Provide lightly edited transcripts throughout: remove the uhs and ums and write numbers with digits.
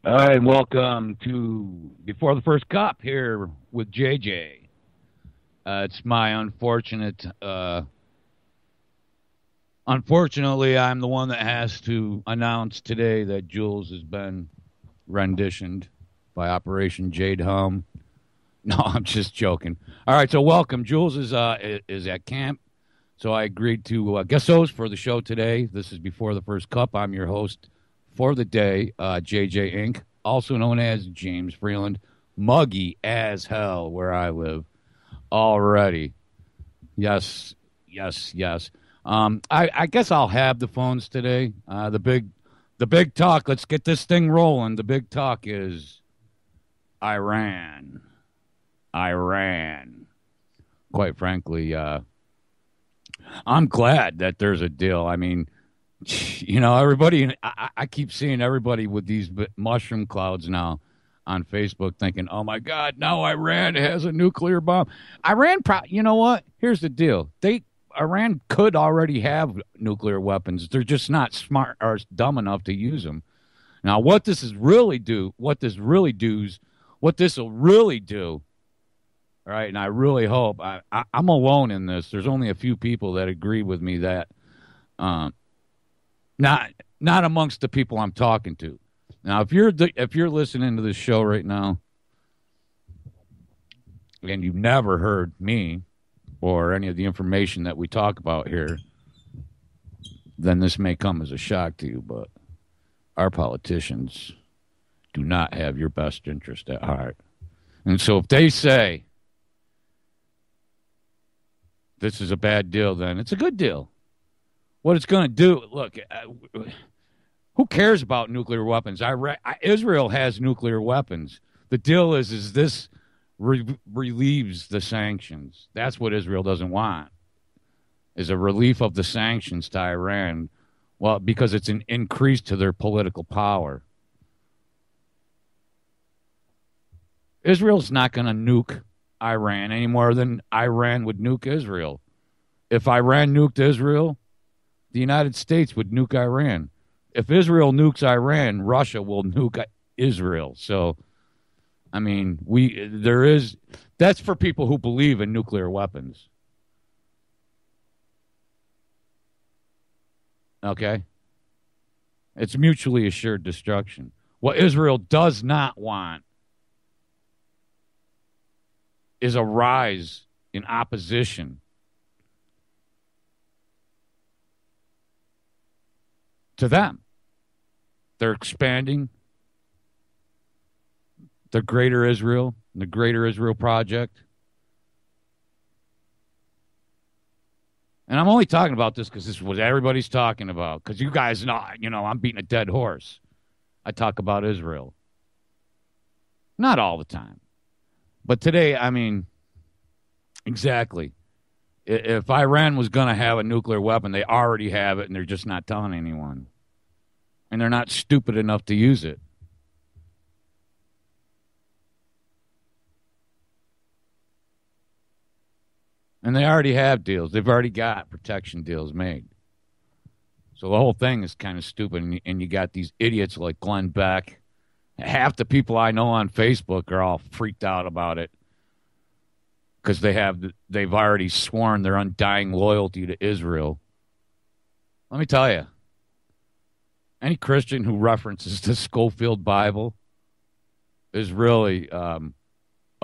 All right, welcome to Before the First Cup here with JJ. It's my unfortunately, I'm the one that has to announce today that Jules has been renditioned by Operation Jade Hum. No, I'm just joking. All right, so welcome. Jules is at camp, so I agreed to guest host for the show today. This is Before the First Cup. I'm your host for the day, JJink, also known as James Freeland, muggy as hell where I live already. Yes, yes, yes. I guess I'll have the phones today. The big talk. Let's get this thing rolling. The big talk is Iran. Iran. Quite frankly, I'm glad that there's a deal. I mean, everybody, I keep seeing everybody with these mushroom clouds now on Facebook thinking, oh my God, now Iran has a nuclear bomb. You know what? Here's the deal. Iran could already have nuclear weapons. They're just not smart or dumb enough to use them. Now, what this will really do, all right, and I really hope, I'm alone in this. There's only a few people that agree with me that, um, not not amongst the people I'm talking to. Now, if you're listening to this show right now and you've never heard me or any of the information that we talk about here, then this may come as a shock to you. But our politicians do not have your best interest at heart, and so if they say this is a bad deal, then it's a good deal. What it's going to do, look, who cares about nuclear weapons? Israel has nuclear weapons. The deal is this relieves the sanctions. That's what Israel doesn't want, is a relief of the sanctions to Iran. Well, because it's an increase to their political power. Israel's not going to nuke Iran any more than Iran would nuke Israel. If Iran nuked Israel, the United States would nuke Iran. If Israel nukes Iran, Russia will nuke Israel. So, I mean, that's for people who believe in nuclear weapons. Okay? It's mutually assured destruction. What Israel does not want is a rise in opposition to them. They're expanding the Greater Israel, the Greater Israel Project. And I'm only talking about this because this is what everybody's talking about. Because you guys know, I'm beating a dead horse. I talk about Israel. Not all the time. But today, I mean, exactly. If Iran was going to have a nuclear weapon, they already have it, and they're just not telling anyone. And they're not stupid enough to use it. And they already have deals. They've already got protection deals made. So the whole thing is kind of stupid. And you got these idiots like Glenn Beck. Half the people I know on Facebook are all freaked out about it because they've already sworn their undying loyalty to Israel. Let me tell you, any Christian who references the Schofield Bible is really a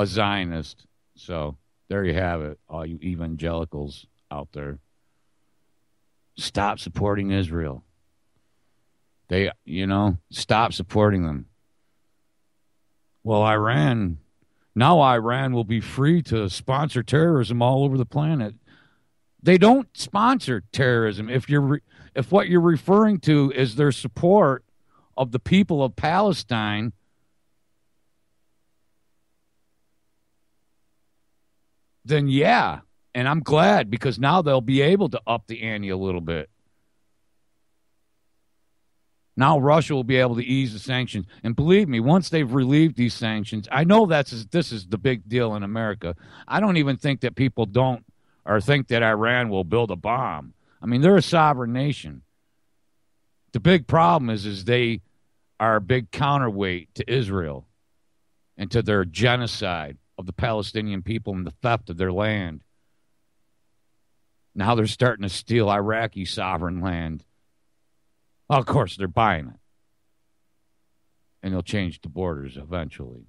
Zionist. So there you have it, all you evangelicals out there. Stop supporting Israel. Stop supporting them. Well, now Iran will be free to sponsor terrorism all over the planet. They don't sponsor terrorism. If what you're referring to is their support of the people of Palestine, then yeah. And I'm glad because now they'll be able to up the ante a little bit. Now Russia will be able to ease the sanctions. And believe me, once they've relieved these sanctions, I know this is the big deal in America. I don't even think that people don't or think that Iran will build a bomb. I mean, they're a sovereign nation. The big problem is they are a big counterweight to Israel and to their genocide of the Palestinian people and the theft of their land. Now they're starting to steal Iraqi sovereign land. Well, of course, they're buying it. And they'll change the borders eventually.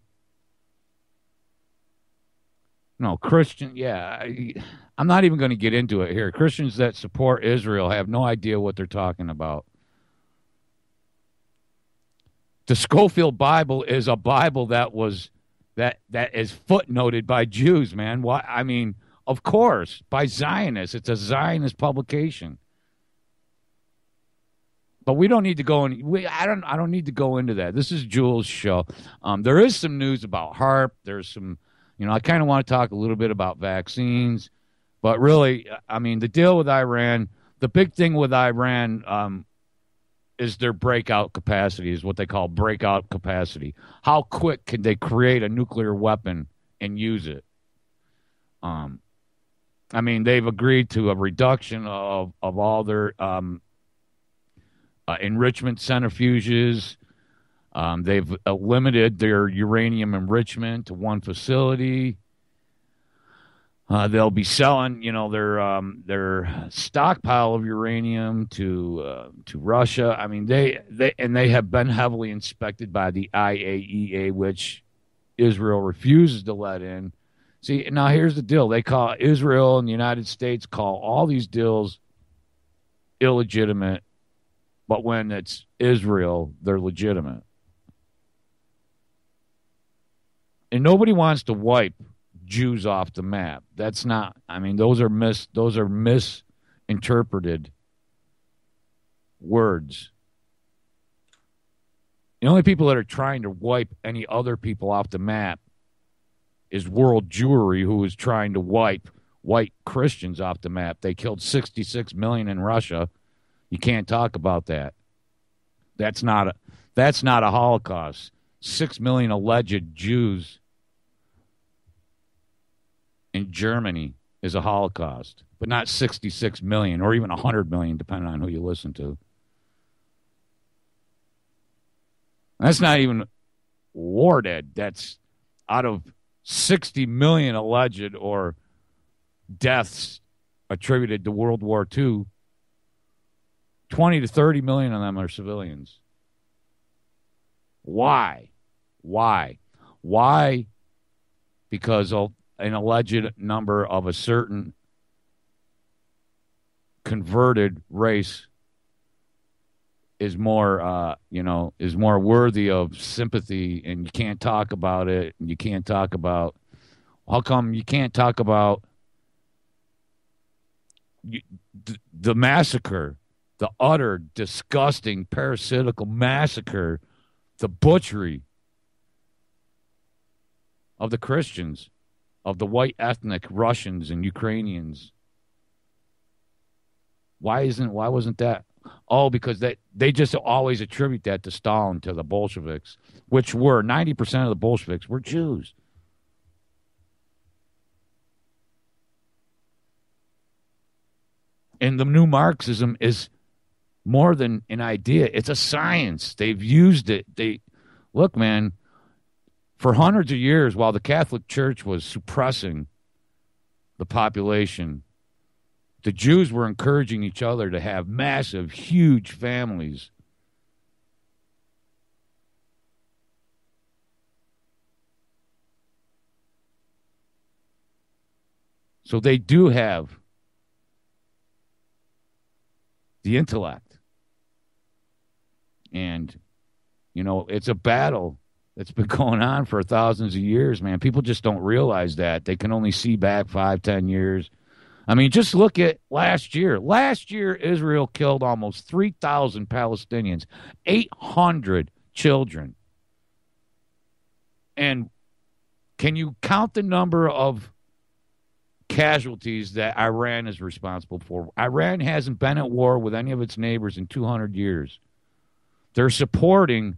No, Christian, yeah. I'm not even going to get into it here. Christians that support Israel have no idea what they're talking about. The Schofield Bible is a Bible that is footnoted by Jews, man. Why? I mean, of course, by Zionists. It's a Zionist publication. But we don't need to go in. I don't need to go into that. This is Jules' show. There is some news about HARP. There's some, I kind of want to talk a little bit about vaccines. But really, I mean, the deal with Iran, the big thing with Iran is their breakout capacity, is what they call breakout capacity. How quick can they create a nuclear weapon and use it? I mean, they've agreed to a reduction of all their enrichment centrifuges. They've limited their uranium enrichment to one facility. They'll be selling, their stockpile of uranium to Russia. I mean, they have been heavily inspected by the IAEA, which Israel refuses to let in. See, now here's the deal: Israel and the United States call all these deals illegitimate, but when it's Israel, they're legitimate. And nobody wants to wipe Jews off the map. That's not. I mean, those are misinterpreted words. The only people that are trying to wipe any other people off the map is World Jewry, who is trying to wipe white Christians off the map. They killed 66 million in Russia. You can't talk about that. That's not a Holocaust. 6 million alleged Jews in Germany is a Holocaust, but not 66 million or even 100 million, depending on who you listen to. That's not even war dead. That's out of 60 million alleged or deaths attributed to World War II. 20 to 30 million of them are civilians. Why? Because of an alleged number of a certain converted race is more worthy of sympathy, and you can't talk about it. And you can't talk about, how come you can't talk about the massacre, the utter disgusting parasitical massacre, the butchery of the Christians, of the white ethnic Russians and Ukrainians? Why wasn't that? Oh, because they just always attribute that to Stalin, to the Bolsheviks, which were 90% of the Bolsheviks were Jews. And the new Marxism is more than an idea. It's a science. They've used it. Look, man, for hundreds of years, while the Catholic Church was suppressing the population, the Jews were encouraging each other to have massive, huge families. So they do have the intellect. And, it's a battle that's been going on for thousands of years, man. People just don't realize that. They can only see back 5-10 years. I mean, just look at last year. Last year, Israel killed almost 3,000 Palestinians, 800 children. And can you count the number of casualties that Iran is responsible for? Iran hasn't been at war with any of its neighbors in 200 years. They're supporting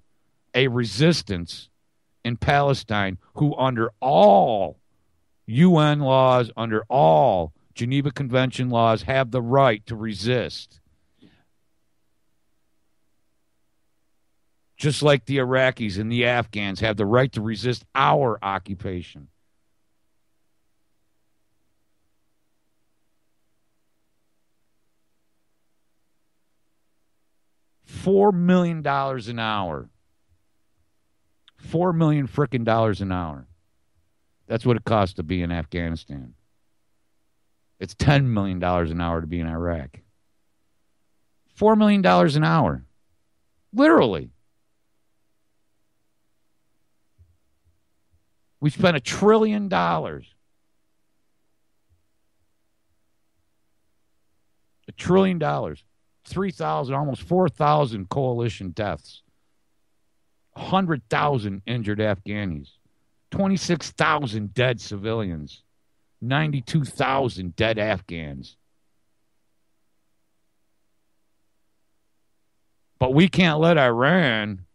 a resistance in Palestine who, under all UN laws, under all Geneva Convention laws, have the right to resist. just like the Iraqis and the Afghans have the right to resist our occupation. $4 million an hour. $4 million frickin' dollars an hour. That's what it costs to be in Afghanistan. It's $10 million an hour to be in Iraq. $4 million an hour. Literally. We spent $1 trillion. $1 trillion. 3,000, almost 4,000 coalition deaths. 100,000 injured Afghanis. 26,000 dead civilians. 92,000 dead Afghans. But we can't let Iran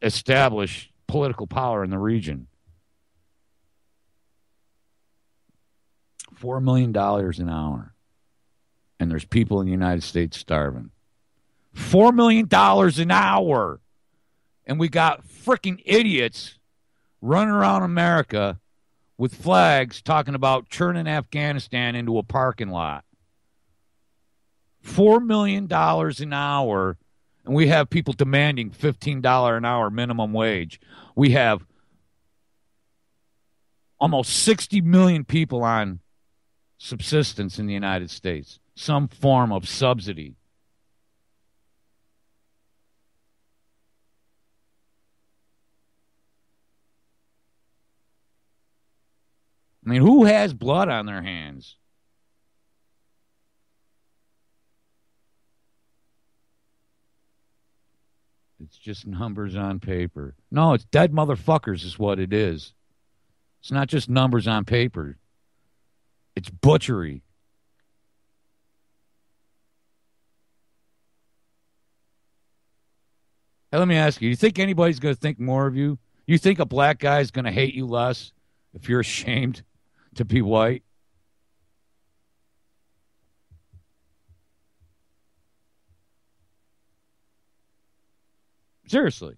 establish political power in the region. $4 million an hour. And there's people in the United States starving. $4 million an hour. And we got freaking idiots running around America with flags talking about turning Afghanistan into a parking lot. $4 million an hour. And we have people demanding $15 an hour minimum wage. We have almost 60 million people on subsistence in the United States. Some form of subsidy. I mean, who has blood on their hands? It's just numbers on paper. No, it's dead motherfuckers is what it is. It's not just numbers on paper. It's butchery. Hey, let me ask you, you think anybody's going to think more of you? You think a black guy is going to hate you less if you're ashamed to be white? Seriously.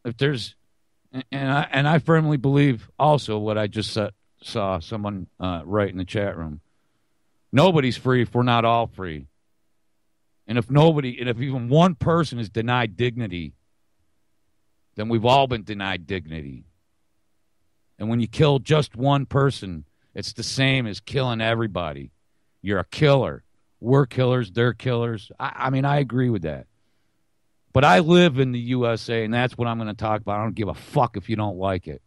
If there's, and I firmly believe also what I just saw someone write in the chat room. Nobody's free if we're not all free. And if even one person is denied dignity, then we've all been denied dignity. And when you kill just one person, it's the same as killing everybody. You're a killer. We're killers. They're killers. I mean, I agree with that. But I live in the USA, and that's what I'm going to talk about. I don't give a fuck if you don't like it.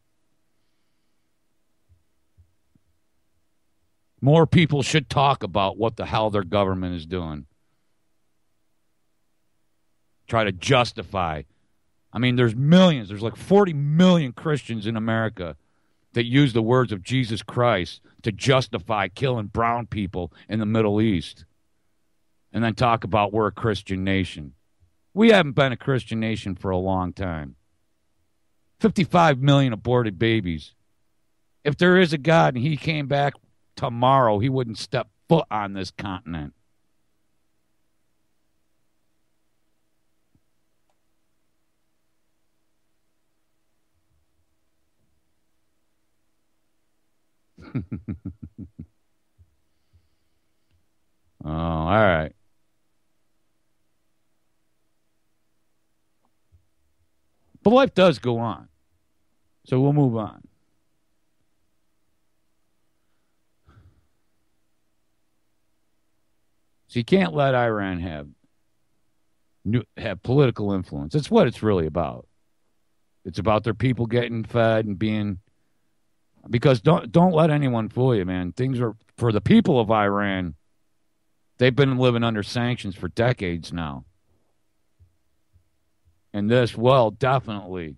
More people should talk about what the hell their government is doing. Try to justify. I mean, there's millions. There's like 40 million Christians in America that use the words of Jesus Christ to justify killing brown people in the Middle East. And then talk about we're a Christian nation. We haven't been a Christian nation for a long time. 55 million aborted babies. If there is a God and he came back tomorrow, he wouldn't step foot on this continent. Oh, all right. But life does go on. So we'll move on. So you can't let Iran have political influence. That's what it's really about. It's about their people getting fed and being, because don't let anyone fool you, man. Things are, for the people of Iran, they've been living under sanctions for decades now. And this will definitely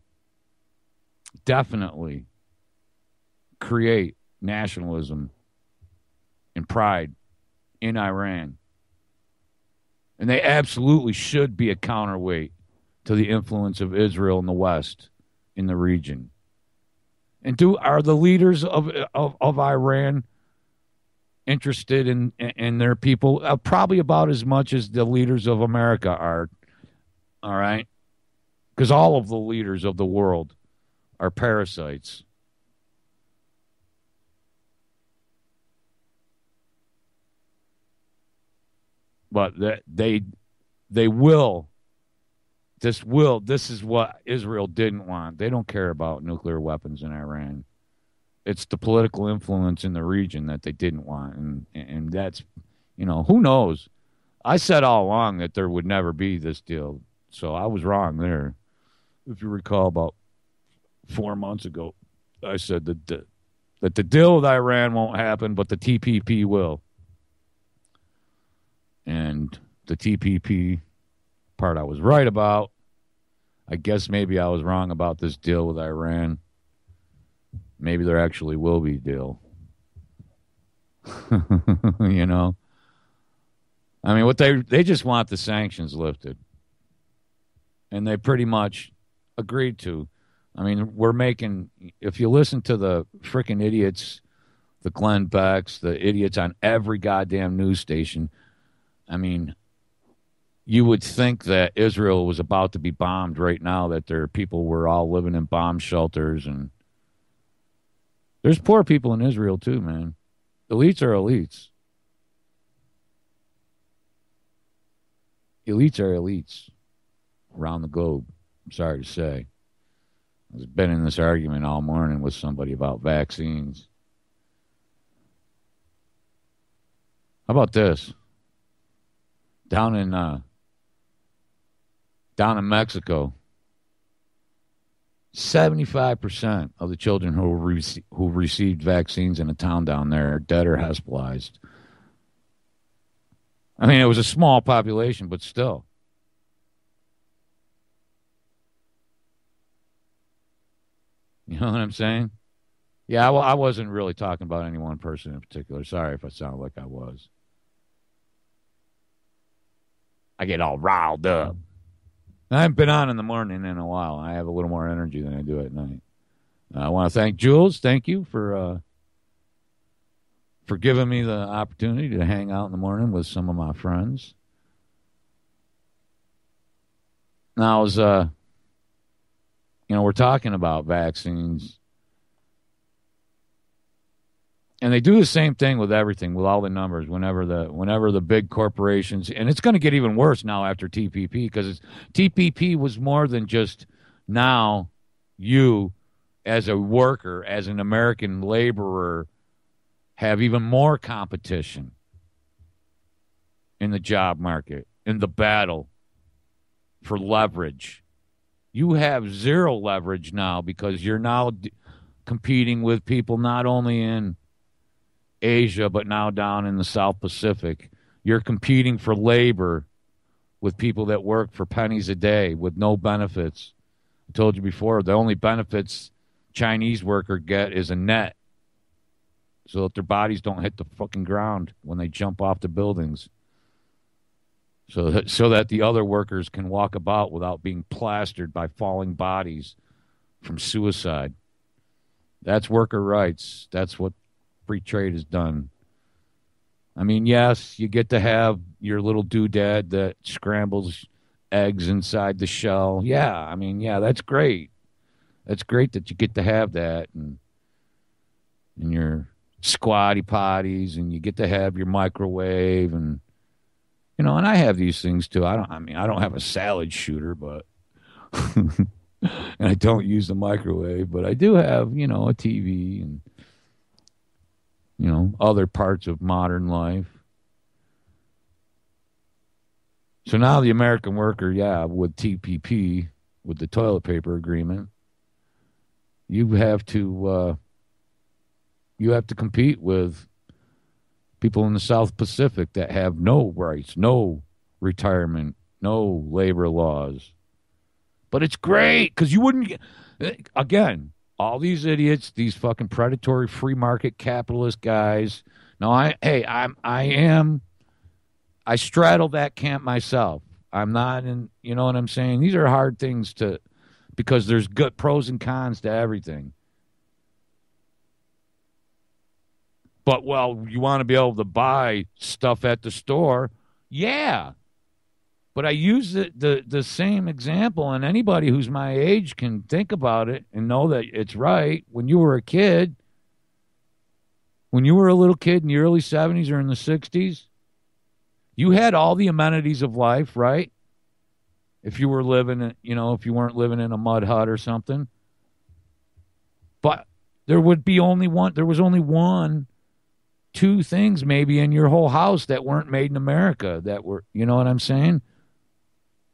create nationalism and pride in Iran. And they absolutely should be a counterweight to the influence of Israel in the West in the region. And are the leaders of Iran interested in their people? Probably about as much as the leaders of America are. All right, because all of the leaders of the world are parasites. But they will. This is what Israel didn't want. They don't care about nuclear weapons in Iran. It's the political influence in the region that they didn't want, and that's, who knows. I said all along that there would never be this deal, so I was wrong there. If you recall, about 4 months ago, I said that the deal with Iran won't happen, but the TPP will. And the TPP part I was right about. I guess maybe I was wrong about this deal with Iran. Maybe there actually will be a deal. You know? I mean, what they just want the sanctions lifted. And they pretty much agreed to. I mean, if you listen to the freaking idiots, the Glenn Becks, the idiots on every goddamn news station, I mean, you would think that Israel was about to be bombed right now, that their people were all living in bomb shelters. And there's poor people in Israel too, man. Elites are elites. Elites are elites around the globe. I'm sorry to say. I've been in this argument all morning with somebody about vaccines. How about this? Down in Mexico, 75% of the children who received vaccines in a town down there are dead or hospitalized. I mean, it was a small population, but still. You know what I'm saying? Yeah, well, I wasn't really talking about any one person in particular. Sorry if I sound like I was. I get all riled up. I haven't been on in the morning in a while. I have a little more energy than I do at night. I want to thank Jules. Thank you for giving me the opportunity to hang out in the morning with some of my friends. Now, as we're talking about vaccines, and they do the same thing with everything, with all the numbers. Whenever the big corporations, and it's going to get even worse now after TPP, because TPP was more than just now you as a worker, as an American laborer, have even more competition in the job market, in the battle for leverage. You have zero leverage now because you're now competing with people not only in Asia, but now down in the South Pacific. You're competing for labor with people that work for pennies a day with no benefits. I told you before, the only benefits Chinese worker get is a net so that their bodies don't hit the fucking ground when they jump off the buildings. So that the other workers can walk about without being plastered by falling bodies from suicide. That's worker rights. That's what free trade has done. I mean, yes, you get to have your little doodad that scrambles eggs inside the shell. Yeah, I mean, yeah, that's great. That's great that you get to have that, and your squatty potties, and you get to have your microwave, and and I have these things too. I don't have a salad shooter, but and I don't use the microwave, but I do have, a TV and other parts of modern life. So now the American worker, with TPP, with the toilet paper agreement, you have to compete with people in the South Pacific that have no rights, no retirement, no labor laws. But it's great because you wouldn't get, again, all these idiots, these fucking predatory free market capitalist guys. No, I straddle that camp myself. I'm not in, you know what I'm saying? These are hard things to because there's good pros and cons to everything. But, well, you want to be able to buy stuff at the store? Yeah. But I use the same example, and anybody who's my age can think about it and know that it's right. When you were a kid, when you were a little kid in the early 70s or in the 60s, you had all the amenities of life, right? If you were living, if you weren't living in a mud hut or something. But there was only one, two things maybe in your whole house that weren't made in America that were, you know what I'm saying?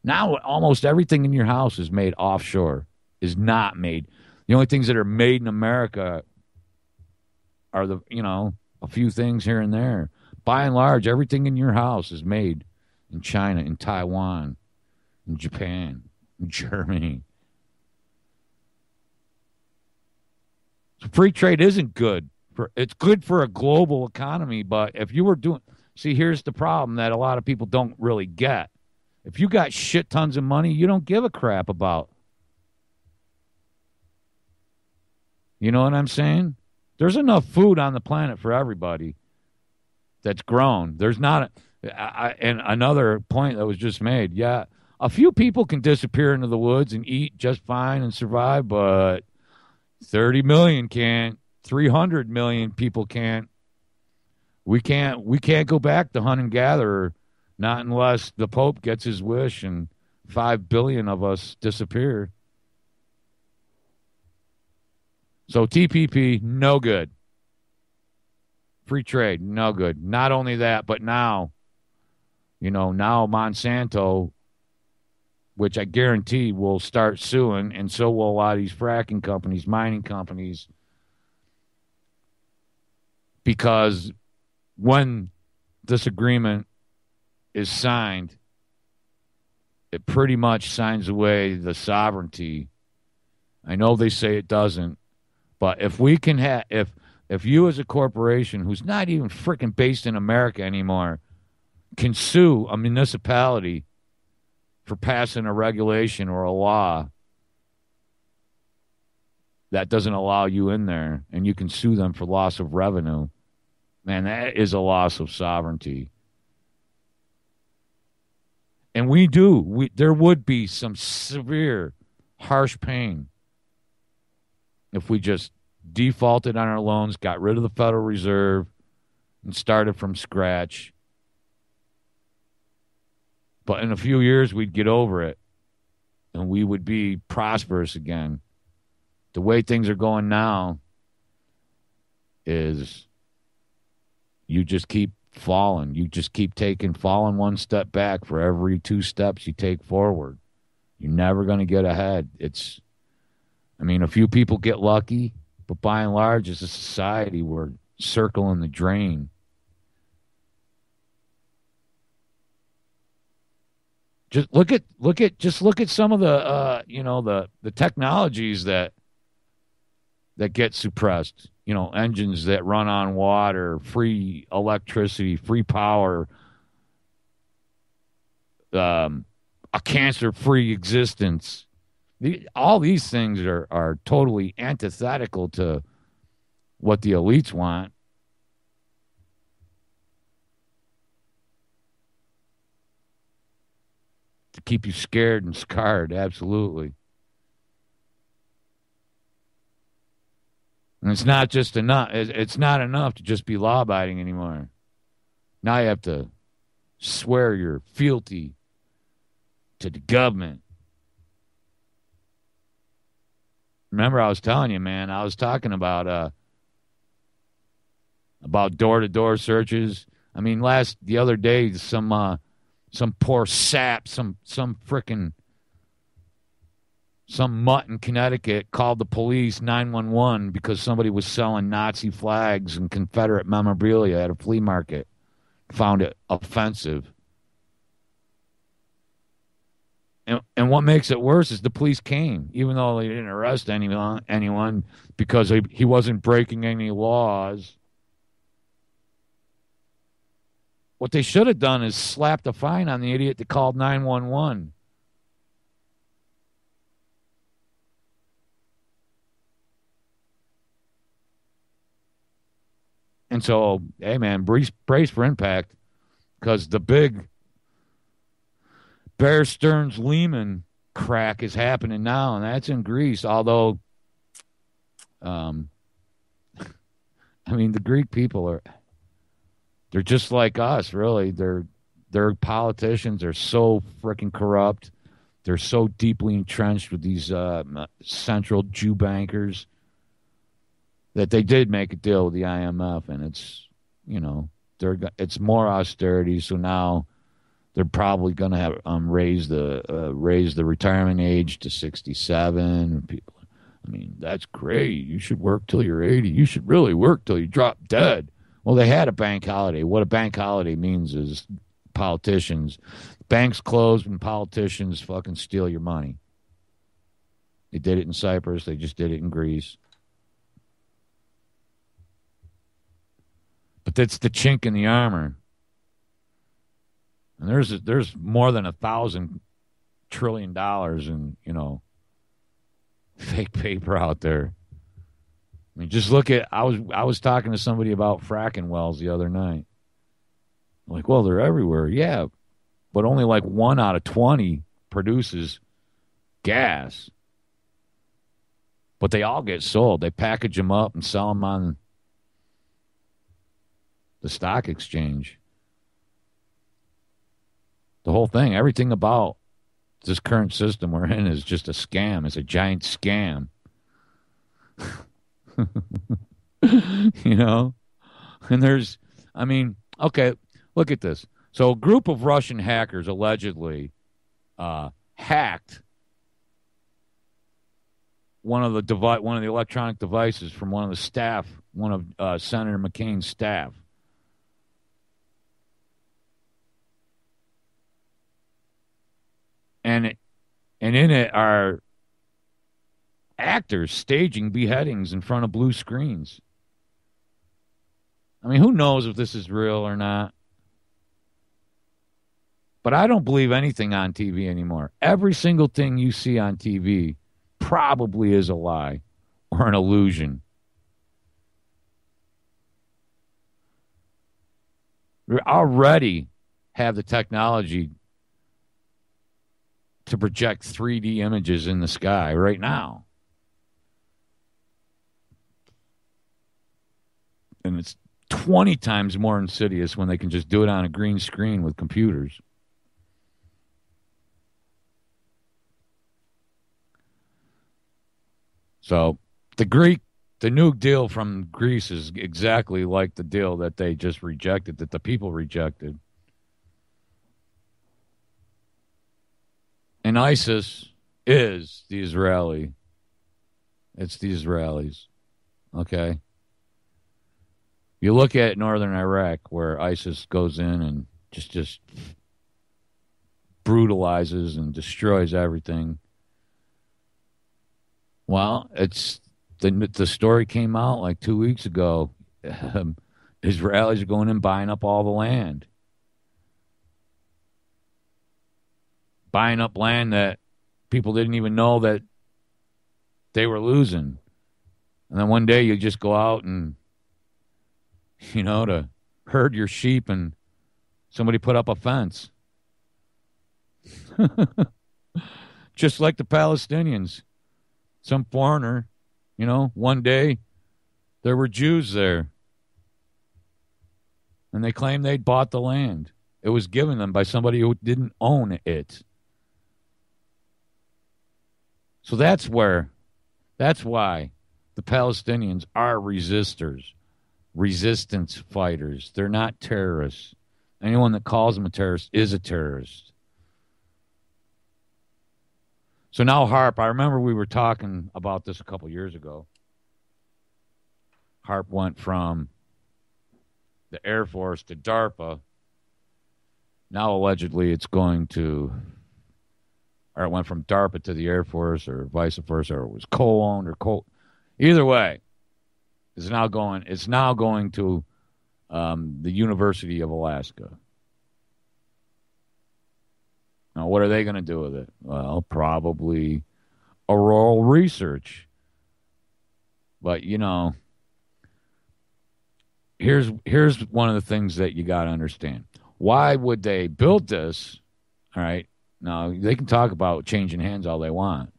Now almost everything in your house is made offshore, is not made. The only things that are made in America are a few things here and there. By and large, everything in your house is made in China, in Taiwan, in Japan, in Germany. So free trade isn't good. It's good for a global economy, but if you were see, here's the problem that a lot of people don't really get. If you got shit tons of money, you don't give a crap about. You know what I'm saying? There's enough food on the planet for everybody that's grown. There's not and another point that was just made. Yeah, a few people can disappear into the woods and eat just fine and survive, but 30 million can't. 300 million people can't. We can't go back to hunt and gather, not unless the Pope gets his wish and 5 billion of us disappear. So TPP, no good. Free trade, no good. Not only that, but now Monsanto, which I guarantee will start suing, and so will a lot of these fracking companies, mining companies, because when this agreement is signed, it pretty much signs away the sovereignty. I know they say it doesn't, but if we can if you as a corporation who's not even freaking based in America anymore can sue a municipality for passing a regulation or a law that doesn't allow you in there, and you can sue them for loss of revenue, man, that is a loss of sovereignty. And there would be some severe, harsh pain if we just defaulted on our loans, got rid of the Federal Reserve, and started from scratch. But in a few years, we'd get over it, and we would be prosperous again. The way things are going now is you just keep falling. You just keep falling one step back for every 2 steps you take forward. You're never going to get ahead. A few people get lucky, but by and large, as a society, we're circling the drain. Just look at some of the technologies that get suppressed. Engines that run on water, free electricity, free power, a cancer-free existence. All these things are totally antithetical to what the elites want. To keep you scared and scarred, absolutely. And it's not just enough. It's not enough to just be law-abiding anymore. Now you have to swear you're fealty to the government. Remember, I was telling you, man. I was talking about door-to-door searches. The other day, some poor sap, some mutt in Connecticut called the police 911 because somebody was selling Nazi flags and Confederate memorabilia at a flea market. Found it offensive. And what makes it worse is the police came, even though they didn't arrest anyone because he wasn't breaking any laws. What they should have done is slapped a fine on the idiot that called 911. And so, hey, man, brace for impact because the big Bear Stearns Lehman crack is happening now, and that's in Greece. Although, um, I mean, the Greek people they're just like us, really. They're politicians. They're so freaking corrupt. They're so deeply entrenched with these central Jew bankers that they did make a deal with the IMF, and it's it's more austerity. So now they're probably going to have raise the retirement age to 67. People, I mean, that's great. You should work till you're 80. You should really work till you drop dead. Well, they had a bank holiday. What a bank holiday means is politicians, banks close when politicians fucking steal your money. They did it in Cyprus. They just did it in Greece. But that's the chink in the armor. And there's more than $1,000 trillion in fake paper out there. I mean, just look at I was talking to somebody about fracking wells the other night. Like, well, they're everywhere, yeah, but only like 1 out of 20 produces gas. But they all get sold. They package them up and sell them on the stock exchange. The whole thing, everything about this current system we're in is just a scam. It's a giant scam. And okay, look at this. So a group of Russian hackers allegedly hacked one of the electronic devices from one of Senator McCain's staff. And in it are actors staging beheadings in front of blue screens. I mean, who knows if this is real or not? But I don't believe anything on TV anymore. Every single thing you see on TV probably is a lie or an illusion. We already have the technology to project 3D images in the sky right now. And it's 20 times more insidious when they can just do it on a green screen with computers. So the new deal from Greece is exactly like the deal that they just rejected, that the people rejected. And ISIS is the Israeli. It's the Israelis. Okay? You look at northern Iraq where ISIS goes in and just brutalizes and destroys everything. Well, it's the story came out like 2 weeks ago. Israelis are going in buying up all the land. Buying up land that people didn't even know that they were losing. And then one day you just go out and, to herd your sheep and somebody put up a fence. Just like the Palestinians. Some foreigner, one day there were Jews there. And they claimed they'd bought the land. It was given them by somebody who didn't own it. So that's why the Palestinians are resistance fighters. They're not terrorists. Anyone that calls them a terrorist is a terrorist. So now HARP, I remember we were talking about this a couple years ago. HARP went from the Air Force to DARPA. Now allegedly it went from DARPA to the Air Force or vice versa, or it was co-owned or either way, it's now going to the University of Alaska. Now, what are they going to do with it? Well, probably auroral research. But, here's one of the things that you got to understand. Why would they build this? All right. Now, they can talk about changing hands all they want.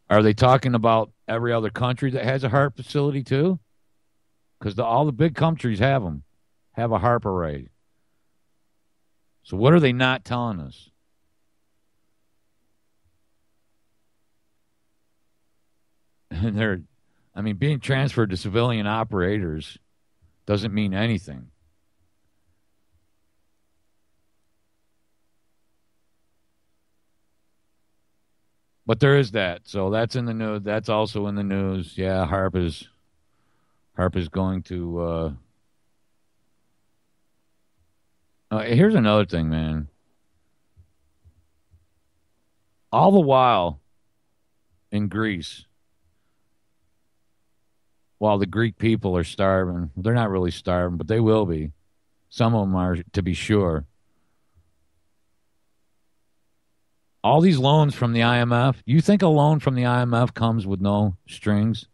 Are they talking about every other country that has a HARP facility too? Because all the big countries have them, have a HARP array. So what are they not telling us? And being transferred to civilian operators doesn't mean anything. But there is that. So that's in the news. That's also in the news. Yeah, HARP is going to. Here's another thing, man. All the while in Greece, while the Greek people are starving, they're not really starving, but they will be. Some of them are, to be sure. All these loans from the IMF, you think a loan from the IMF comes with no strings?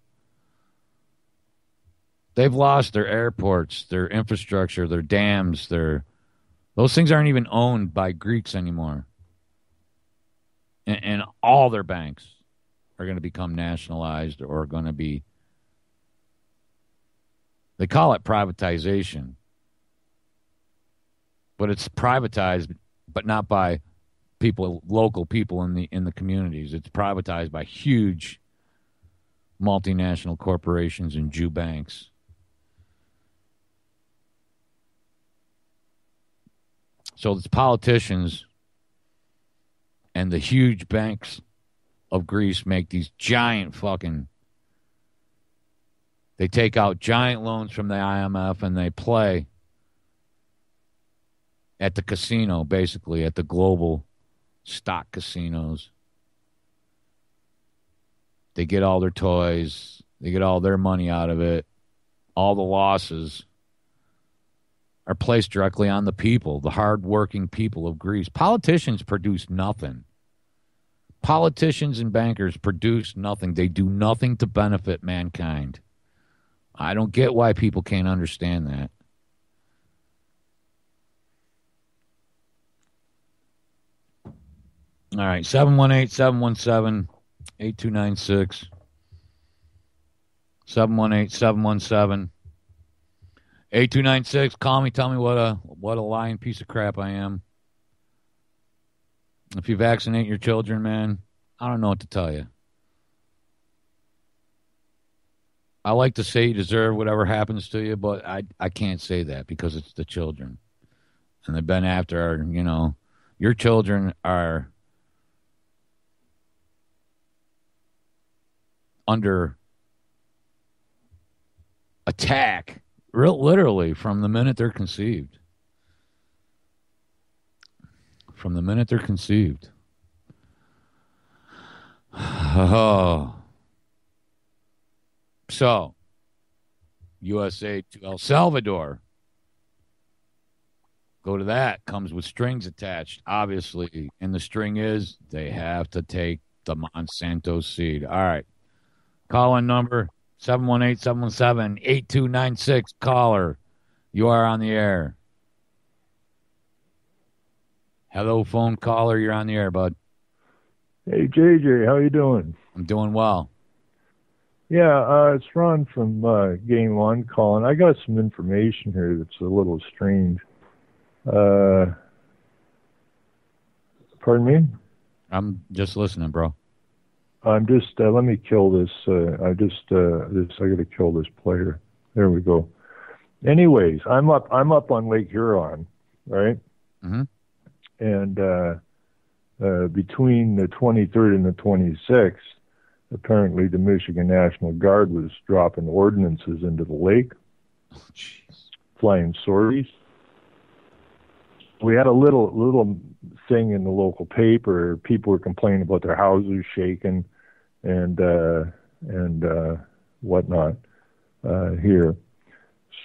They've lost their airports, their infrastructure, their dams, those things aren't even owned by Greeks anymore. And all their banks are going to become nationalized or going to be, they call it privatization. But it's privatized, but not by local people in the communities. It's privatized by huge multinational corporations and Jew banks. So it's politicians and the huge banks of Greece make these giant they take out giant loans from the IMF and they play at the casino, basically, at the global stock casinos. They get all their toys. They get all their money out of it. All the losses are placed directly on the people, the hardworking people of Greece. Politicians produce nothing. Politicians and bankers produce nothing. They do nothing to benefit mankind. I don't get why people can't understand that. All right, 718-717-8296. 718-717-8296. Call me, tell me what a lying piece of crap I am. If you vaccinate your children, man, I don't know what to tell you. I like to say you deserve whatever happens to you, but I can't say that because it's the children. And they've been after, your children are under attack, literally, from the minute they're conceived. From the minute they're conceived. Oh. So, USA to El Salvador. Go to that. Comes with strings attached, obviously. And the string is they have to take the Monsanto seed. All right. Call-in number 718-717-8296. Caller, you are on the air. Hello, phone caller. You're on the air, bud. Hey, JJ, how you doing? I'm doing well. Yeah, it's Ron from Game One calling. I got some information here that's a little strange. Pardon me? I'm just listening, bro. I'm just let me kill this. I got to kill this player. There we go. Anyways, I'm up on Lake Huron, right? Mm-hmm. And between the 23rd and the 26th, apparently the Michigan National Guard was dropping ordinances into the lake, flying sorties. We had a little thing in the local paper. People were complaining about their houses shaking and whatnot here.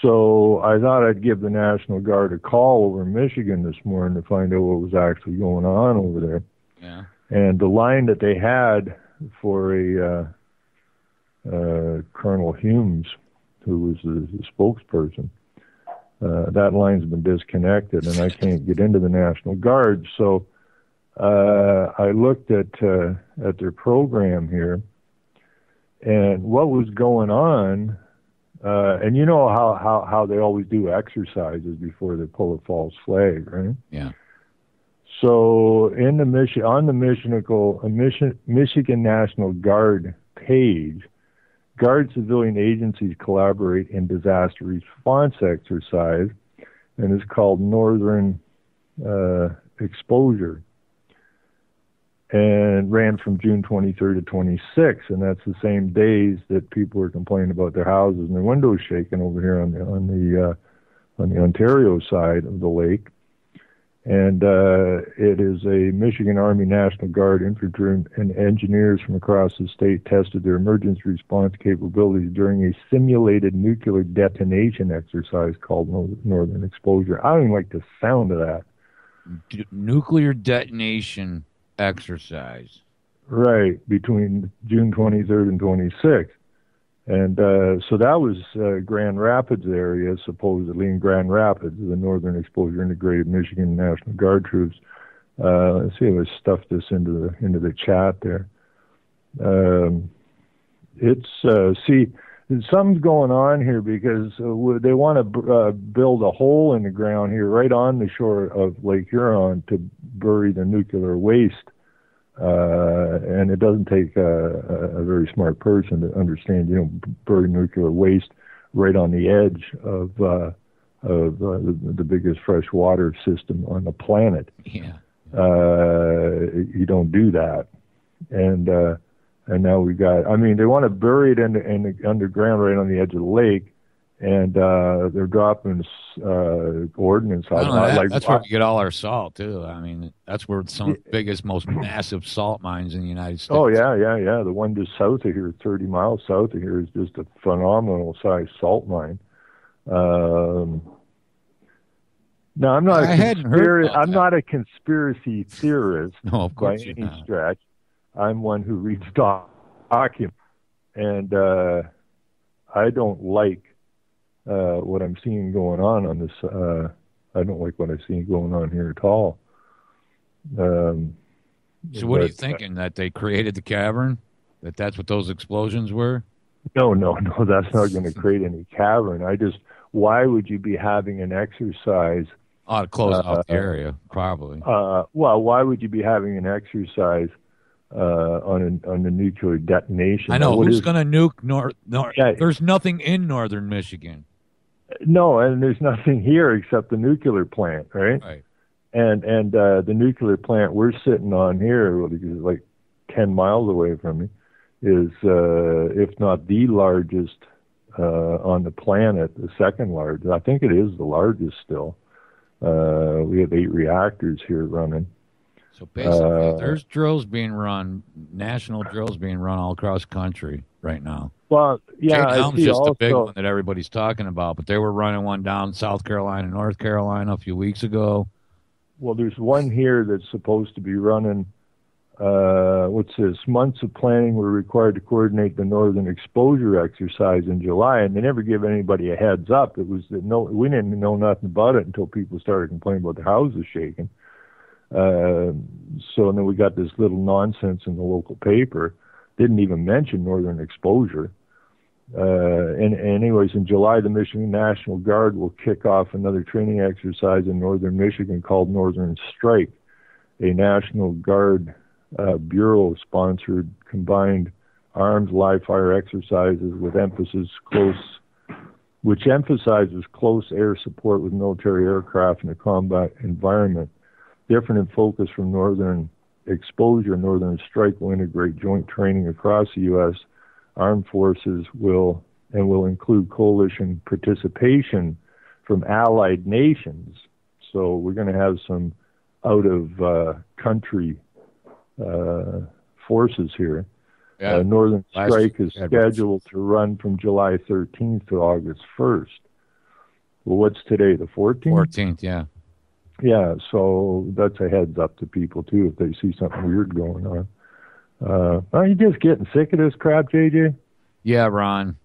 So I thought I'd give the National Guard a call over in Michigan this morning to find out what was actually going on over there. Yeah. And the line that they had for a Colonel Humes who was the spokesperson. That line's been disconnected, and I can't get into the National Guard. So I looked at their program here, and what was going on. And you know how they always do exercises before they pull a false flag, right? Yeah. So in the Michigan National Guard page, Guard civilian agencies collaborate in disaster response exercise, and it's called Northern Exposure, and ran from June 23rd to 26th, and that's the same days that people were complaining about their houses and their windows shaking over here on the Ontario side of the lake. And it is a Michigan Army National Guard infantry and engineers from across the state tested their emergency response capabilities during a simulated nuclear detonation exercise called Northern Exposure. I don't even like the sound of that. Nuclear detonation exercise. Right, between June 23rd and 26th. And so that was Grand Rapids area, supposedly in Grand Rapids, the Northern Exposure Integrated Michigan National Guard troops. Let's see if I stuff this into the chat there. Something's going on here because they want to build a hole in the ground here right on the shore of Lake Huron to bury the nuclear waste. And it doesn't take a very smart person to understand, bury nuclear waste right on the edge of the biggest freshwater system on the planet. Yeah. You don't do that. And now we got, they want to bury it in the underground right on the edge of the lake. And they're dropping ordnance. That's where we get all our salt, too. That's where some of the biggest, most massive salt mines in the United States. Oh, yeah. The one just south of here, 30 miles south of here, is just a phenomenal-sized salt mine. Now, I'm not a conspiracy theorist by any stretch. I'm one who reads documents, and I don't like what I'm seeing going on this. I don't like what I'm seeing going on here at all. So what are you thinking, that they created the cavern? That's what those explosions were? No, that's not going to create any cavern. Why would you be having an exercise? To close off the area, probably. Why would you be having an exercise on a nuclear detonation? I know. Who's going to nuke Yeah. There's nothing in northern Michigan. No, and there's nothing here except the nuclear plant, right? Right. And the nuclear plant we're sitting on here, which is like 10 miles away from me, is if not the largest on the planet, the second largest. I think it is the largest still. We have 8 reactors here running. So basically, there's drills being run, national drills being run all across the country right now. Well, yeah, JJink's just the big one that everybody's talking about, but they were running one down South Carolina, North Carolina a few weeks ago. Well, there's one here that's supposed to be running. What's this? Months of planning were required to coordinate the Northern Exposure exercise in July, and they never give anybody a heads up. It was that we didn't know nothing about it until people started complaining about their houses shaking. So then we got this little nonsense in the local paper. Didn't even mention Northern Exposure. And anyways, in July, the Michigan National Guard will kick off another training exercise in northern Michigan called Northern Strike, a National Guard Bureau-sponsored combined arms live fire exercises which emphasizes close air support with military aircraft in a combat environment. Different in focus from Northern Exposure, Northern Strike will integrate joint training across the U.S. Armed Forces will include coalition participation from allied nations. So we're going to have some out-of-country forces here. Yeah. Northern Strike is scheduled to run from July 13th to August 1st. Well, what's today, the 14th? 14th, yeah. Yeah, so that's a heads up to people, too, if they see something weird going on. Are you just getting sick of this crap, JJ? Yeah, Ron.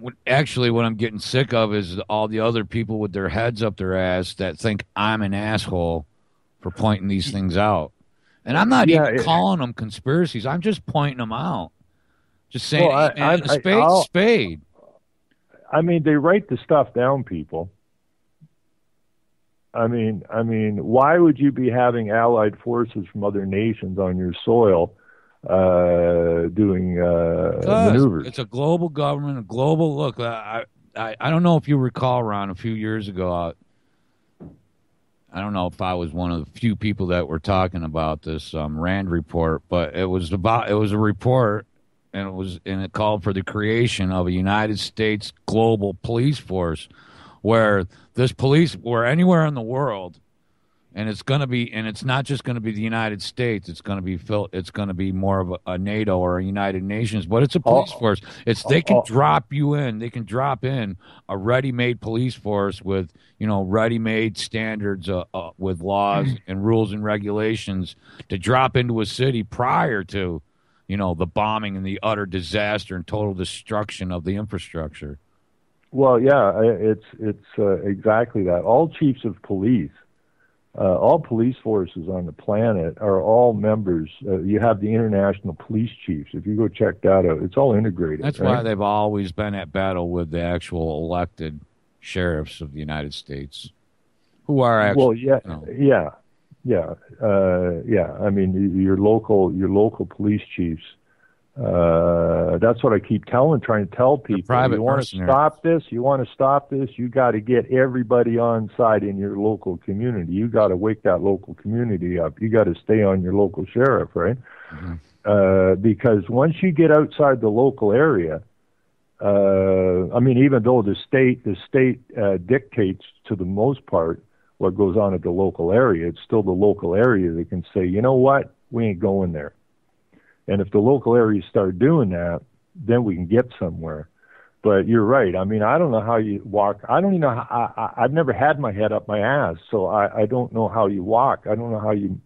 what I'm getting sick of is all the other people with their heads up their ass that think I'm an asshole for pointing these things out. And I'm not even calling them conspiracies. I'm just pointing them out. Just saying, well, hey, man, a spade's a spade. I mean, they write the stuff down, people. I mean, why would you be having allied forces from other nations on your soil doing maneuvers? It's a global government, a global look. I don't know if you recall, Ron, a few years ago. I don't know if I was one of the few people that were talking about this Rand report, but it was a report, and it called for the creation of a United States global police force, where anywhere in the world, and it's not just going to be the United States. It's going to be more of a NATO or a United Nations, but it's a police force. They can drop you in. They can drop in a ready-made police force with, ready-made standards, with laws and rules and regulations to drop into a city prior to, the bombing and the utter disaster and total destruction of the infrastructure. Well, yeah, it's exactly that. All chiefs of police. All police forces on the planet are all members. You have the international police chiefs. If you go check that out, it's all integrated. That's right? Why they've always been at battle with the actual elected sheriffs of the United States, who are actually. Well, yeah. I mean, your local police chiefs. That's what I keep trying to tell people. You want to stop this? You got to get everybody on side in your local community. You got to wake that local community up. You got to stay on your local sheriff, right? Mm-hmm. Because once you get outside the local area, even though the state dictates to the most part what goes on at the local area, it's still the local area that can say, you know what, we ain't going there. And if the local areas start doing that, then we can get somewhere. But you're right. I mean, I don't know how you walk. I don't even know I've never had my head up my ass, so I don't know how you walk. I don't know how you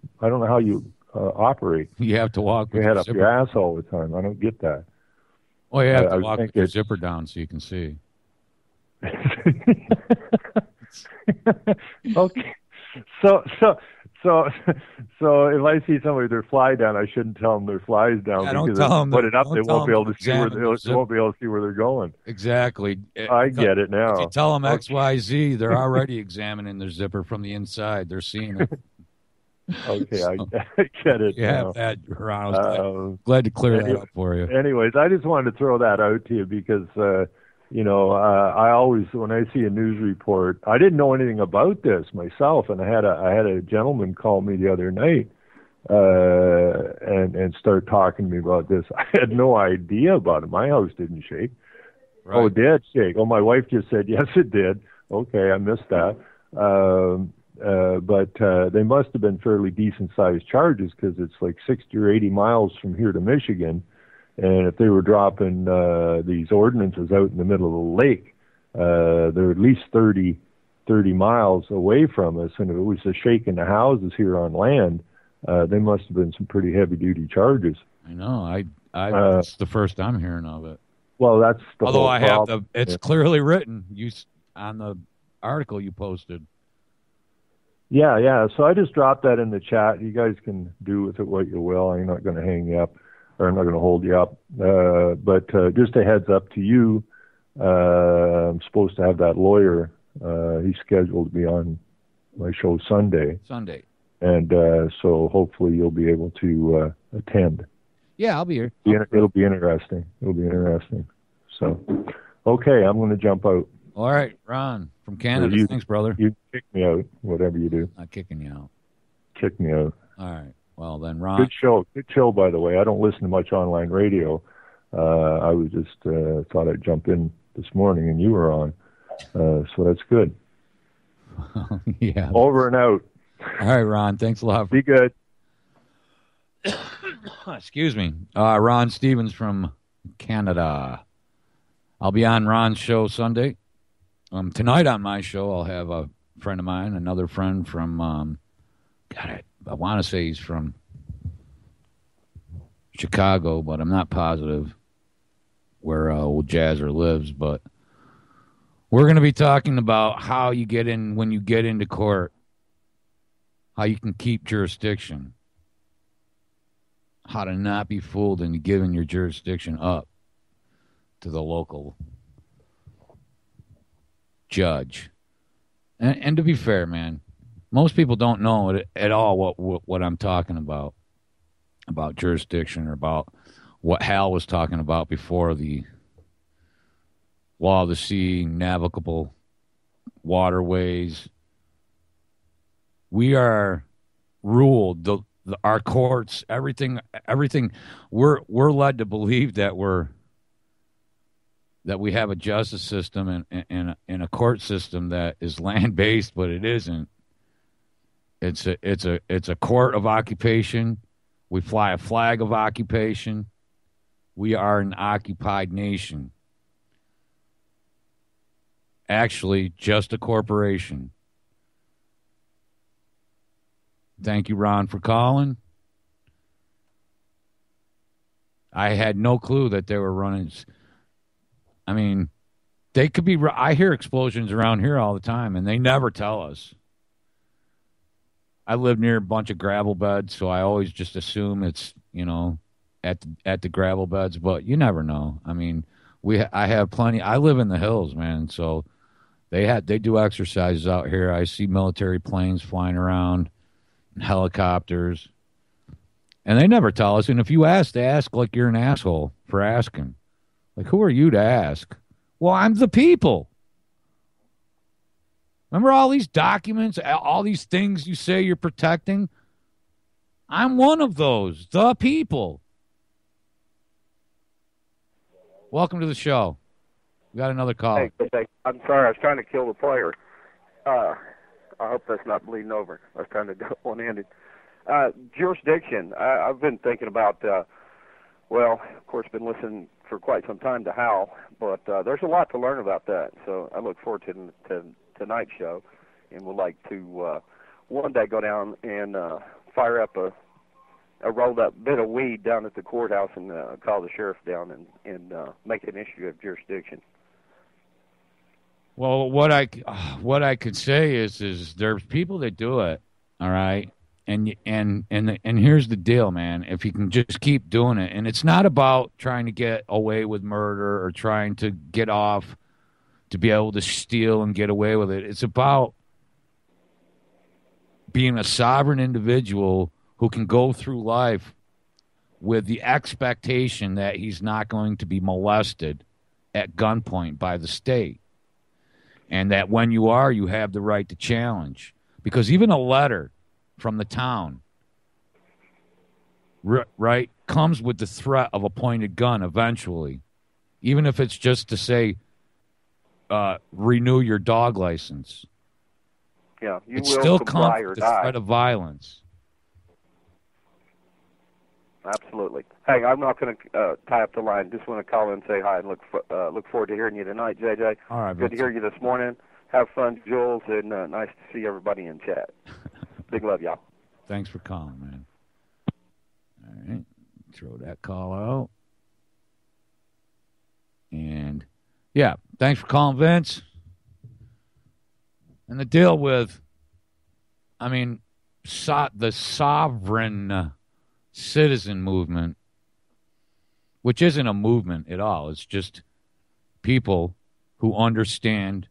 operate. You have to walk with your head up your ass all the time. I don't get that. Well, you have to walk with your zipper down so you can see. Okay. So if I see somebody with their fly down, I shouldn't tell them their fly's down, because if they put it up, they won't be able to see where they're going. Exactly. I get it now. If you tell them XYZ, they're already examining their zipper from the inside. They're seeing it. Okay, I get it. You have that, Ron. I was glad to clear that up for you. Anyways, I just wanted to throw that out to you because I always, when I see a news report, I didn't know anything about this myself, and I had a gentleman call me the other night and start talking to me about this. I had no idea about it. My house didn't shake. Right. Oh, it did shake. Oh, my wife just said yes, it did. Okay, I missed that. But they must have been fairly decent-sized charges, because it's like 60 or 80 miles from here to Michigan. And if they were dropping these ordinances out in the middle of the lake, they're at least 30 miles away from us. And if it was a shake in the houses here on land, they must have been some pretty heavy-duty charges. I know. It's the first I'm hearing of it. Well, that's the Although whole I problem. It's clearly written on the article you posted. Yeah. So I just dropped that in the chat. You guys can do with it what you will. I'm not going to hang you up. Or I'm not going to hold you up. But just a heads up to you, I'm supposed to have that lawyer. He's scheduled to be on my show Sunday. And so hopefully you'll be able to attend. Yeah, I'll be here. It'll be interesting. So, okay, I'm going to jump out. All right, Ron from Canada. Thanks, brother. You kick me out, whatever you do. Not kicking you out. Kick me out. All right. Well, then, Ron. Good show, by the way. I don't listen to much online radio. I was just thought I'd jump in this morning, and you were on. So that's good. Yeah. Over and out. All right, Ron. Thanks a lot. Be good. Excuse me. Ron Stevens from Canada. I'll be on Ron's show Sunday. Tonight on my show, I'll have a friend of mine, another friend from, I want to say he's from Chicago, but I'm not positive. where old Jazzer lives. But we're going to be talking about how you get in when you get into court, how you can keep jurisdiction, how to not be fooled into giving your jurisdiction up to the local judge. And to be fair, man, most people don't know it at all what I'm talking about jurisdiction, or about what Hal was talking about before, the law of the sea, navigable waterways. We are ruled, our courts, everything. We're led to believe that we have a justice system and a court system that is land based, but it isn't. It's a court of occupation. We fly a flag of occupation. We are an occupied nation. Actually, just a corporation. Thank you, Ron, for calling. I had no clue that they were running. I mean, they could be. I hear explosions around here all the time, and they never tell us. I live near a bunch of gravel beds, so I always just assume it's, at the gravel beds, but you never know. I mean, I have plenty. I live in the hills, man, so they do exercises out here. I see military planes flying around, and helicopters, and they never tell us. And if you ask, they ask like you're an asshole for asking. Like, who are you to ask? Well, I'm the people. Remember all these documents, all these things you say you're protecting? I'm one of those, the people. Welcome to the show. We got another call. Hey, I'm sorry. I was trying to kill the player. I hope that's not bleeding over. I was trying to go one-handed. Jurisdiction. I've been thinking about, of course, been listening for quite some time to Hal, but there's a lot to learn about that. So I look forward to tonight's show, and would like to one day go down and fire up a rolled up bit of weed down at the courthouse and call the sheriff down and make an issue of jurisdiction. Well, what I could say is there's people that do it, all right, and here's the deal, man. If you can just keep doing it, and it's not about trying to get away with murder or trying to get off to be able to steal and get away with it. It's about being a sovereign individual who can go through life with the expectation that he's not going to be molested at gunpoint by the state. And that when you are, you have the right to challenge. Because even a letter from the town, right, comes with the threat of a pointed gun eventually. Even if it's just to say, renew your dog license. Yeah, it will still comes with the threat of violence. Absolutely. Hey, I'm not going to tie up the line. Just want to call in and say hi and look forward to hearing you tonight, JJ. All right. Good to hear you this morning. Have fun, Jules, and nice to see everybody in chat. Big love, y'all. Thanks for calling, man. All right. Throw that call out. And, yeah, thanks for calling, Vince. And the deal with, the sovereign citizen movement, which isn't a movement at all. It's just people who understand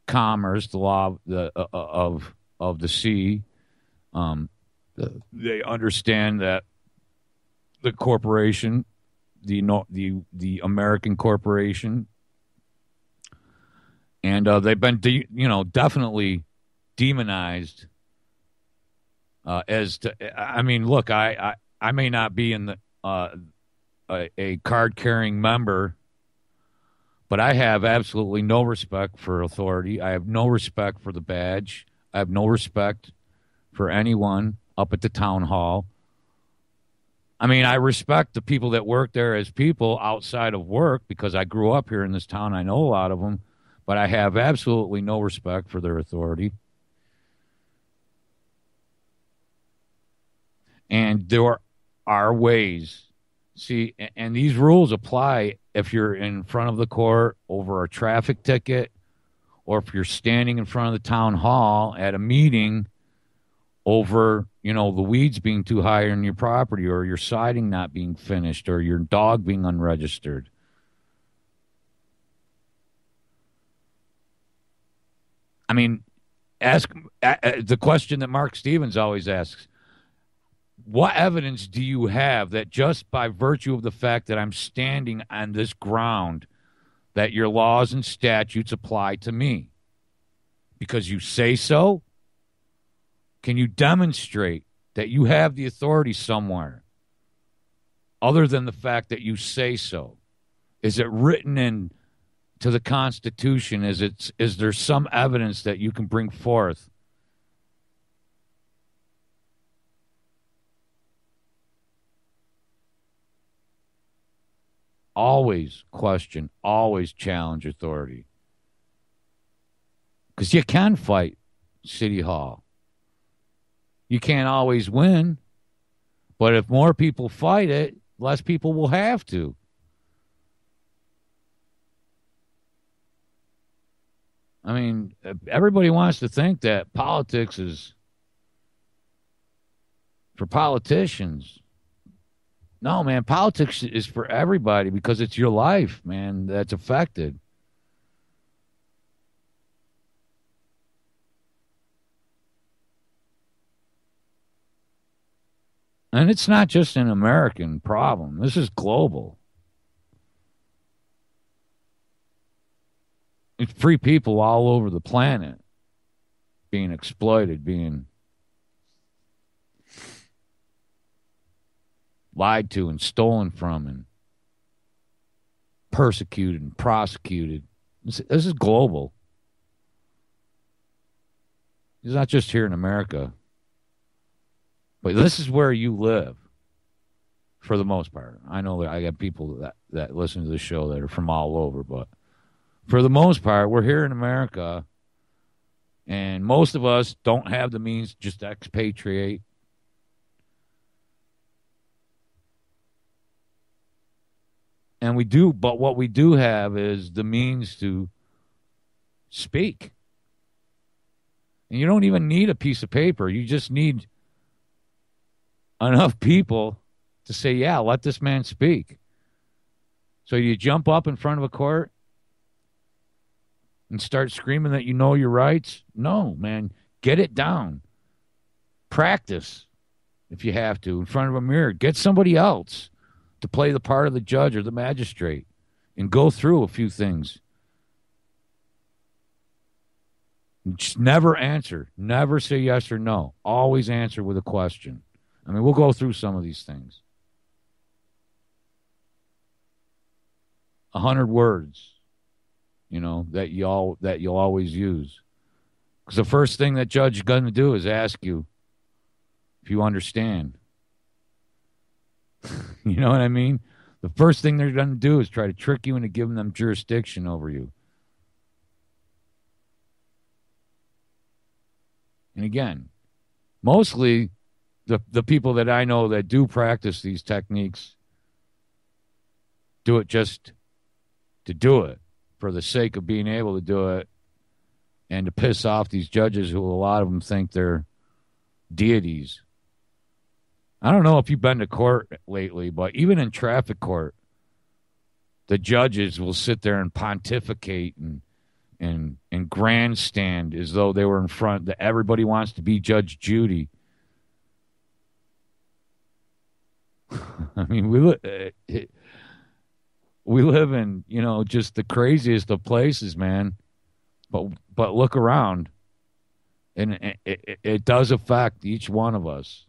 commerce, the law of the sea. They understand that the corporation, the American corporation, and they've been definitely demonized as to. Look, I may not be in the a card-carrying member, but I have absolutely no respect for authority. I have no respect for the badge. I have no respect for anyone up at the town hall. I respect the people that work there as people outside of work because I grew up here in this town. I know a lot of them, but I have absolutely no respect for their authority. And there are ways See, and these rules apply if you're in front of the court over a traffic ticket, or if you're standing in front of the town hall at a meeting over, the weeds being too high on your property, or your siding not being finished, or your dog being unregistered. I mean, ask the question that Mark Stevens always asks: what evidence do you have that just by virtue of the fact that I'm standing on this ground, that your laws and statutes apply to me? Because you say so? Can you demonstrate that you have the authority somewhere other than the fact that you say so? Is it written in to the Constitution? Is there some evidence that you can bring forth? Always question, always challenge authority. Because you can fight City Hall. You can't always win, but if more people fight it, less people will have to. I mean, everybody wants to think that politics is for politicians. No, man, politics is for everybody because it's your life, man, that's affected. And it's not just an American problem. This is global. It's free people all over the planet being exploited, being lied to and stolen from and persecuted and prosecuted. This is global. It's not just here in America. But this is where you live, for the most part. I know that I got people that listen to the show that are from all over, but for the most part, we're here in America, and most of us don't have the means to just expatriate. And we do, but what we do have is the means to speak. And you don't even need a piece of paper. You just need enough people to say, yeah, let this man speak. So you jump up in front of a court and start screaming that you know your rights? No, man. Get it down. Practice, if you have to, in front of a mirror. Get somebody else to play the part of the judge or the magistrate and go through a few things. Just never answer. Never say yes or no. Always answer with a question. I mean, we'll go through some of these things. 100 words, that you'll always use. Because the first thing that judge is going to do is ask you if you understand. You know what I mean? The first thing they're going to do is try to trick you into giving them jurisdiction over you. And again, mostly the people that I know that do practice these techniques do it just to do it, for the sake of being able to do it, and to piss off these judges who a lot of them think they're deities. I don't know if you've been to court lately, but even in traffic court, the judges will sit there and pontificate and grandstand as though they were in front, that everybody wants to be Judge Judy. I mean, we live in, just the craziest of places, man. But look around, and it does affect each one of us.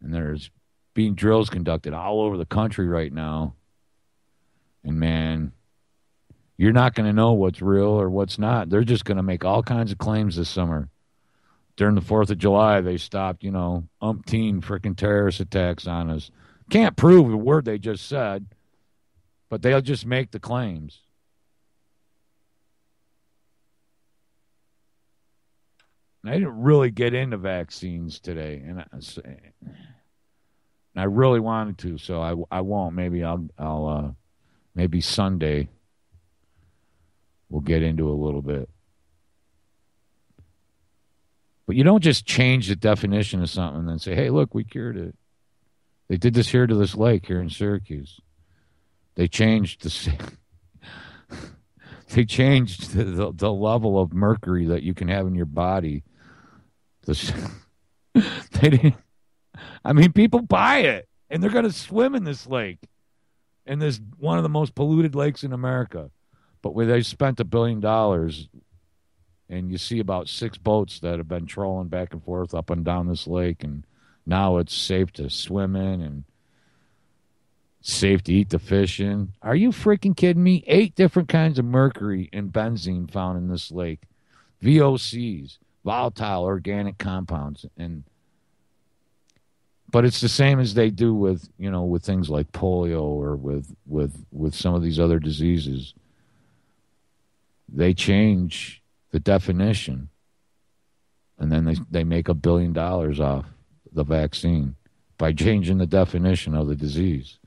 And there's being drills conducted all over the country right now. And man, you're not going to know what's real or what's not. They're just going to make all kinds of claims this summer. During the 4th of July, they stopped, umpteen freaking terrorist attacks on us. Can't prove the word they just said, but they'll just make the claims. And I didn't really get into vaccines today. And And I really wanted to, so I won't. Maybe I'll maybe Sunday we'll get into a little bit. But you don't just change the definition of something and then say, hey, look, we cured it. They did this here to this lake here in Syracuse. They changed they changed the level of mercury that you can have in your body. They didn't. I mean, people buy it, and they're going to swim in this lake, in this one of the most polluted lakes in America. But where they spent $1 billion, and you see about 6 boats that have been trolling back and forth up and down this lake, and now it's safe to swim in and safe to eat the fish in. Are you freaking kidding me? 8 different kinds of mercury and benzene found in this lake. VOCs, volatile organic compounds, but it's the same as they do with, with things like polio or with some of these other diseases. They change the definition, and then they make $1 billion off the vaccine by changing the definition of the disease.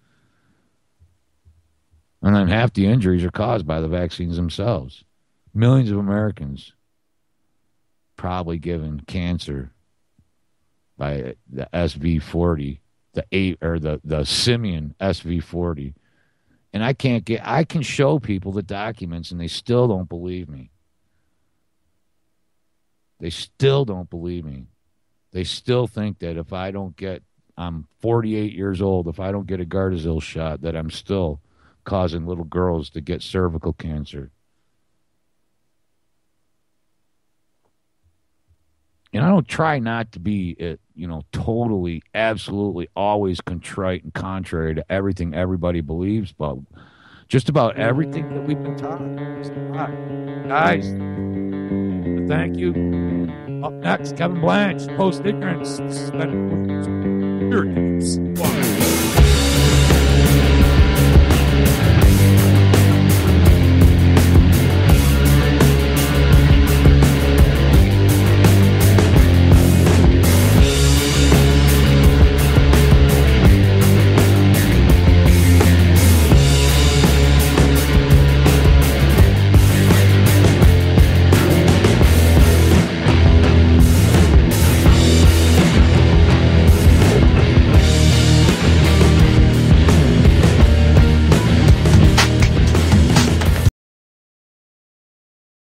And then half the injuries are caused by the vaccines themselves. Millions of Americans probably given cancer by the SV40, the simian SV40. And I can show people the documents and they still don't believe me. They still don't believe me. They still think that if I'm 48 years old, if I don't get a Gardasil shot, that I'm still causing little girls to get cervical cancer. And I don't try not to be, totally, absolutely, always contrite and contrary to everything everybody believes, but just about everything that we've been talking. Guys, thank you. Up next, Kevin Blanche, Post Ignorance.